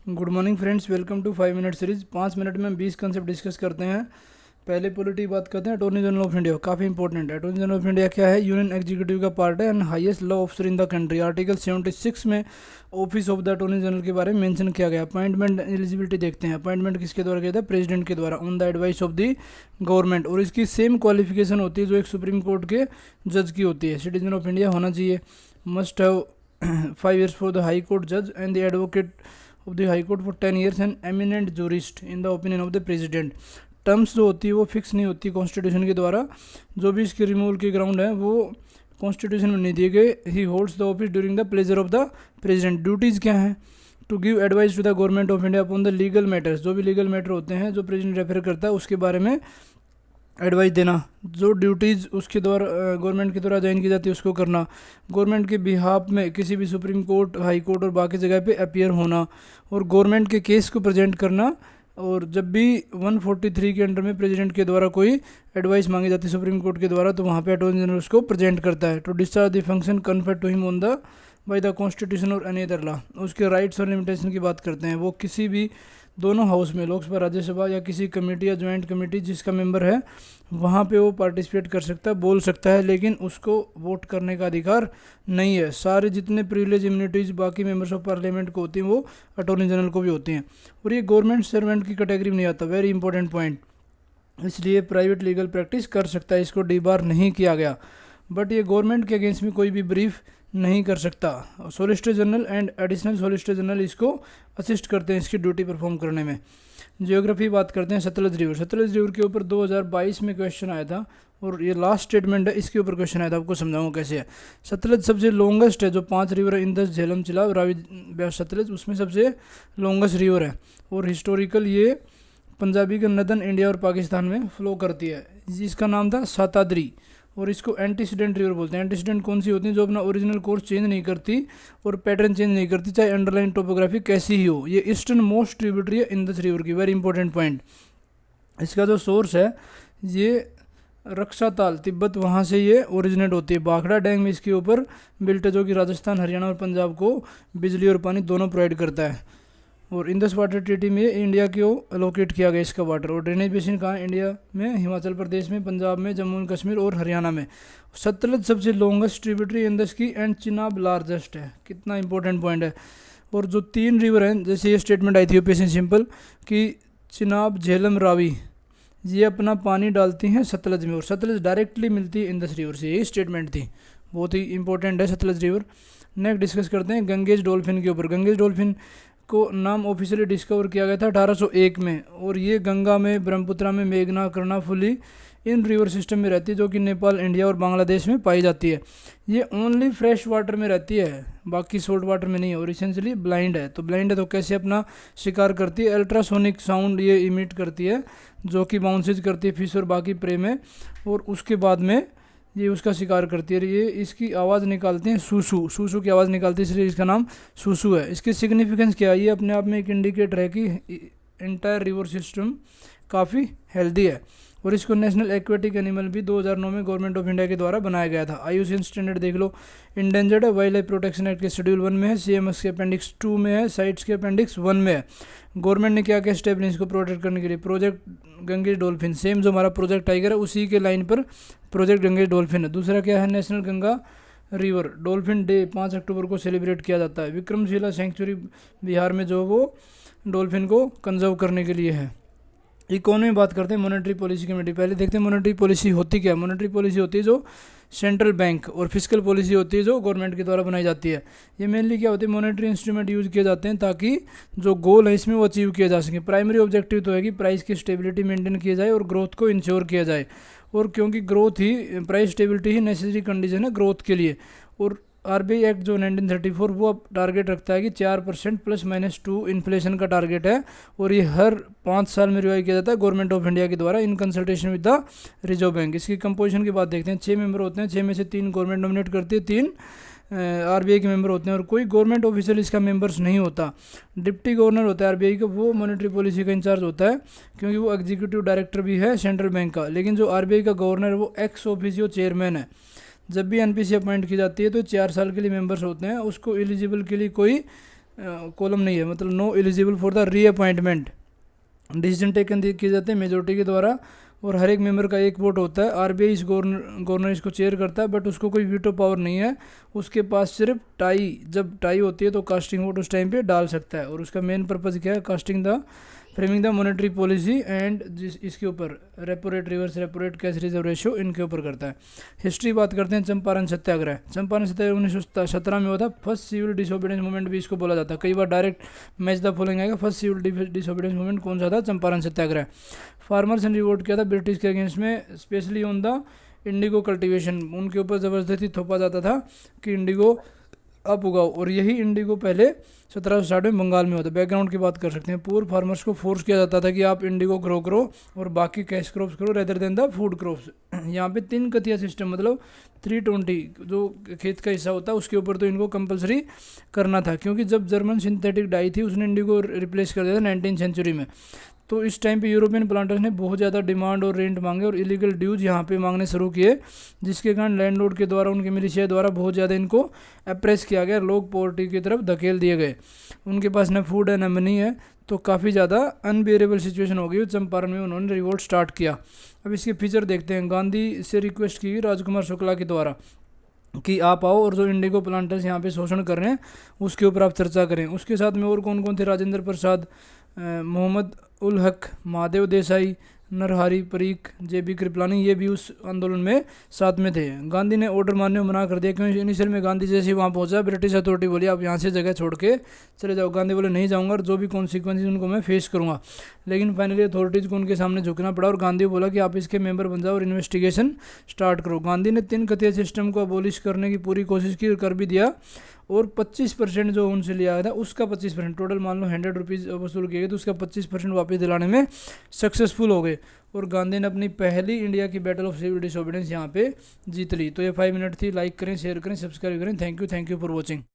Good morning friends, welcome to 5 minute series. 5 minute में हम 20 concept discuss करते हैं। पहले पॉलिटी बात करते हैं। अटॉर्नी जनरल ऑफ इंडिया काफ़ी इंपॉर्टेंट है। अटॉर्नी जनरल ऑफ इंडिया क्या है? यूनियन एग्जीक्यूटिव का पार्ट है and highest law officer in the country. Article 76 में office of the attorney general के बारे में मेंशन किया गया। अपॉइंटमेंट एलिजिबिलिटी देखते हैं। अपॉइंटमेंट किसके द्वारा किया था? प्रेसिडेंट के द्वारा, on the advice of the government. और इसकी सेम क्वालिफिकेशन होती है जो एक सुप्रीम कोर्ट के जज की होती है। सिटीजन ऑफ इंडिया होना चाहिए, must have 5 years for the high court जज and the advocate of the high court for 10 years and eminent jurist in the opinion of the president. Terms जो होती है वो फिक्स नहीं होती कॉन्स्टिट्यूशन के द्वारा। जो भी इसके रिमूवल के ग्राउंड है वो कॉन्स्टिट्यूशन में नहीं दिए गए। He holds the office during the pleasure of the president. Duties क्या हैं? To give advice to the government of India upon the legal matters. जो भी लीगल मैटर होते हैं जो प्रेसिडेंट रेफर करता है उसके बारे में एडवाइस देना। जो ड्यूटीज़ उसके द्वारा गवर्नमेंट के द्वारा ज्वाइन की जाती है उसको करना। गवर्नमेंट के बिहाफ में किसी भी सुप्रीम कोर्ट, हाई कोर्ट और बाकी जगह पे अपीयर होना और गवर्नमेंट के केस को प्रेजेंट करना। और जब भी 143 के अंडर में प्रेसिडेंट के द्वारा कोई एडवाइस मांगी जाती है सुप्रीम कोर्ट के द्वारा तो वहाँ पे अटॉर्नी जनरल उसको प्रेजेंट करता है। To discharge the function conferred to him on the by the constitution और एनी अदर लॉ। उसके राइट्स और लिमिटेशन की बात करते हैं। वो किसी भी दोनों हाउस में, लोकसभा राज्यसभा या किसी कमेटी या ज्वाइंट कमेटी जिसका मेंबर है वहाँ पे वो पार्टिसिपेट कर सकता है, बोल सकता है, लेकिन उसको वोट करने का अधिकार नहीं है। सारे जितने प्रिविलेज इम्यूनिटीज़ बाकी मेंबर्स ऑफ पार्लियामेंट को होती हैं वो अटॉर्नी जनरल को भी होती हैं। और ये गवर्नमेंट सर्वेंट की कैटेगरी में नहीं आता, वेरी इंपॉर्टेंट पॉइंट। इसलिए प्राइवेट लीगल प्रैक्टिस कर सकता है, इसको डीबार नहीं किया गया। बट ये गवर्नमेंट के अगेंस्ट में कोई भी ब्रीफ नहीं कर सकता। Solicitor general and additional solicitor general इसको असिस्ट करते हैं इसकी ड्यूटी परफॉर्म करने में। जियोग्राफी बात करते हैं। सतलज रिवर, सतलज रिवर के ऊपर 2022 में क्वेश्चन आया था और ये लास्ट स्टेटमेंट है, इसके ऊपर क्वेश्चन आया था। आपको समझाऊंगा कैसे है। सतलज सबसे लॉन्गेस्ट है, जो 5 रिवर है, इंदस, झेलम, चिनाब, रावी, ब्यास, सतलज, उसमें सबसे लॉन्गेस्ट रिवर है। और हिस्टोरिकल ये पंजाबी के नदन इंडिया और पाकिस्तान में फ्लो करती है। इसका नाम था साताद्री और इसको एंटीसीडेंट रिवर बोलते हैं। एंटीसीडेंट कौन सी होती है? जो अपना ओरिजिनल कोर्स चेंज नहीं करती और पैटर्न चेंज नहीं करती, चाहे अंडरलाइन टोपोग्राफी कैसी ही हो। ये ईस्टर्न मोस्ट ट्रिब्यूटरी है इंदस रिवर की, वेरी इंपॉर्टेंट पॉइंट। इसका जो सोर्स है ये रक्षाताल, तिब्बत, वहाँ से ये ओरिजिनेट होती है। भाखड़ा डैम इसके ऊपर बिल्ट है जो कि राजस्थान, हरियाणा और पंजाब को बिजली और पानी दोनों प्रोवाइड करता है। और इंडस वाटर ट्रीटी में इंडिया को एलोकेट किया गया इसका वाटर। और ड्रेनेज बेसिन कहाँ? इंडिया में, हिमाचल प्रदेश में, पंजाब में, जम्मू एंड कश्मीर और हरियाणा में। सतलज सबसे लॉन्गेस्ट ट्रिब्यूटरी इंडस की एंड चिनाब लार्जेस्ट है। कितना इंपॉर्टेंट पॉइंट है। और जो 3 रिवर हैं, जैसे ये स्टेटमेंट आई थी पेशेंट सिंपल कि चिनाब, झेलम, रावी ये अपना पानी डालती हैं सतलज में और सतलज डायरेक्टली मिलती है इंडस रिवर से। यही स्टेटमेंट थी, बहुत ही इंपॉर्टेंट है सतलज रिवर। नेक्स्ट डिस्कस करते हैं गंगेज डॉल्फिन के ऊपर। गंगेज डॉल्फिन को नाम ऑफिशियली डिस्कवर किया गया था 1801 में। और ये गंगा में, ब्रह्मपुत्रा में, मेघना, कर्णाफुली इन रिवर सिस्टम में रहती है जो कि नेपाल, इंडिया और बांग्लादेश में पाई जाती है। ये ओनली फ्रेश वाटर में रहती है, बाकी सोल्ट वाटर में नहीं है। और इसेंशियली ब्लाइंड है। तो ब्लाइंड है तो कैसे अपना शिकार करती है? अल्ट्रासोनिक साउंड ये इमिट करती है जो कि बाउंसेज करती है फिश और बाकी प्रे में, और उसके बाद में ये उसका शिकार करती है। ये इसकी आवाज़ निकालते हैं, सूसू, सूसू की आवाज़ निकालती है, इसलिए इसका नाम सूसू है। इसकी सिग्निफिकेंस क्या है? ये अपने आप में एक इंडिकेटर है कि इंटायर रिवर सिस्टम काफ़ी हेल्दी है। और इसको नेशनल एक्वेटिक एनिमल भी 2009 में गवर्नमेंट ऑफ इंडिया के द्वारा बनाया गया था। IUCN स्टैंडर्ड देख लो, इंडेंजर्ड है, वाइल्ड लाइफ प्रोटेक्शन एक्ट के शेड्यूल 1 में है, CMS के अपेंडिक्स 2 में है, साइट्स के अपेंडिक्स 1 में है। गवर्नमेंट ने क्या क्या स्टेप लिए इसको प्रोटेक्ट करने के लिए? प्रोजेक्ट गंगेज डॉल्फिन, सेम जो हमारा प्रोजेक्ट टाइगर है उसी के लाइन पर प्रोजेक्ट गंगेज डॉल्फिन है। दूसरा क्या है? National Ganga river dolphin day 5 अक्टूबर को सेलिब्रेट किया जाता है। विक्रमशिला सेंचुरी बिहार में जो वो डॉल्फिन को कंजर्व करने के लिए है। इकोनॉमी बात करते हैं। मॉनेटरी पॉलिसी कमेटी, पहले देखते हैं मॉनेटरी पॉलिसी होती क्या है। मॉनेटरी पॉलिसी होती है जो सेंट्रल बैंक, और फिजिकल पॉलिसी होती है जो गवर्नमेंट के द्वारा बनाई जाती है। ये मेनली क्या होती है? मॉनेटरी इंस्ट्रूमेंट यूज किए जाते हैं ताकि जो गोल है इसमें वो अचीव किया जा सके। प्राइमरी ऑब्जेक्टिव तो है कि प्राइस की स्टेबिलिटी मेंटेन किया जाए और ग्रोथ को इंश्योर किया जाए। और क्योंकि ग्रोथ ही, प्राइस स्टेबिलिटी ही नेसेसरी कंडीशन है ग्रोथ के लिए। और RBI एक्ट जो 1934 वो अब टारगेट रखता है कि 4% ±2 इन्फ्लेशन का टारगेट है। और ये हर 5 साल में रिवाइव किया जाता है गवर्नमेंट ऑफ इंडिया के द्वारा in consultation with the reserve bank. इसकी कंपोजिशन की बात देखते हैं। 6 मेंबर होते हैं, 6 में से 3 गवर्नमेंट नॉमिनेट करती है, 3 RBI के मेंबर होते हैं। और कोई गवर्नमेंट ऑफिशियल इसका मेंबर्स नहीं होता। डिप्टी गवर्नर होता है RBI का, वो मॉनेटरी पॉलिसी का इंचार्ज होता है क्योंकि वो एग्जीक्यूटिव डायरेक्टर भी है सेंट्रल बैंक का। लेकिन जो RBI का गवर्नर है वो एक्स ऑफिशियो चेयरमैन है। जब भी NPC अपॉइंट की जाती है तो 4 साल के लिए मेंबर्स होते हैं। उसको एलिजिबल के लिए कोई कॉलम नहीं है, मतलब no eligible for the reappointment. Decision taken किए जाते हैं मेजोरिटी के द्वारा और हर एक मेंबर का एक वोट होता है। आरबीआई इस गवर्नर इसको चेयर करता है, बट उसको कोई वीटो पावर नहीं है। उसके पास सिर्फ टाई, जब टाई होती है तो कास्टिंग वोट उस टाइम पे डाल सकता है। और उसका मेन पर्पज़ क्या है, casting the framing the monetary policy and इसके ऊपर repo rate, reverse repo rate, cash reserve ratio, इनके ऊपर करता है। हिस्ट्री बात करते हैं, चंपारण सत्याग्रह। चंपारण सत्याग्रह 1917 में हुआ था। फर्स्ट सिविल डिसोबीडियंस मूवमेंट भी इसको बोला जाता है। कई बार डायरेक्ट मैच द फॉलोइंग आएगा। फर्स्ट सिविल डिसोबीडियंस मूवमेंट कौन सा था, चंपारण सत्याग्रह। फार्मर्स ने रिवोल्ट किया था ब्रिटिश के अगेंस्ट में, specially on the Indigo cultivation. उनके ऊपर ज़बरदस्ती थोपा जाता था कि इंडिगो आप उगाओ, और यही इंडिगो पहले 1760 में बंगाल में होता है। बैकग्राउंड की बात कर सकते हैं। पूर फार्मर्स को फोर्स किया जाता था कि आप इंडिगो ग्रो करो और बाकी कैश क्रॉप्स करो rather than the food crops. यहाँ पे 3 कतिया सिस्टम, मतलब 320 जो खेत का हिस्सा होता है उसके ऊपर तो इनको कंपलसरी करना था, क्योंकि जब जर्मन सिंथेटिक डाई थी उसने इंडिगो रिप्लेस कर दिया था 19th सेंचुरी में। तो इस टाइम पे यूरोपियन प्लांटर्स ने बहुत ज़्यादा डिमांड और रेंट मांगे और इलीगल ड्यूज यहाँ पे मांगने शुरू किए, जिसके कारण लैंडलॉर्ड के द्वारा, उनके मिलिशिया द्वारा बहुत ज़्यादा इनको अप्रेस किया गया। लोग पॉवर्टी की तरफ धकेल दिए गए। उनके पास न फूड है न मनी है, तो काफ़ी ज़्यादा अनबियरेबल सिचुएशन हो गई। चंपारण में उन्होंने रिवोल्ट स्टार्ट किया। अब इसके फीचर देखते हैं। गांधी से रिक्वेस्ट की राजकुमार शुक्ला के द्वारा कि आप आओ और जो इंडिगो प्लांटर्स यहाँ पे शोषण कर रहे हैं उसके ऊपर आप चर्चा करें। उसके साथ में और कौन कौन थे, राजेंद्र प्रसाद, मोहम्मद उल हक, महादेव देसाई, नरहरी परीख, जेबी कृपलानी, ये भी उस आंदोलन में साथ में थे। गांधी ने ऑर्डर मानने में मना कर दिया, क्योंकि इनिशियल में गांधी जैसे ही वहाँ पहुँचा, ब्रिटिश अथॉरिटी बोली आप यहाँ से जगह छोड़ के चले जाओ। गांधी बोले नहीं जाऊँगा और जो भी कॉन्सिक्वेंसेज उनको मैं फेस करूँगा। लेकिन फाइनली अथॉरिटीज़ को उनके सामने झुकना पड़ा और गांधी बोला कि आप इसके मेंबर बन जाओ और इन्वेस्टिगेशन स्टार्ट करो। गांधी ने 3 कतिया सिस्टम को अबोलिश करने की पूरी कोशिश की और कर भी दिया। और 25% जो उनसे लिया गया था उसका 25%, टोटल मान लो 100 रुपीज़ वसूल किए गए, तो उसका 25% वापस दिलाने में सक्सेसफुल हो गए। और गांधी ने अपनी पहली इंडिया की बैटल ऑफ सिविल डिसोबीडियंस यहाँ पे जीत ली। तो ये 5 मिनट थी। लाइक करें, शेयर करें, सब्सक्राइब करें। Thank you for watching.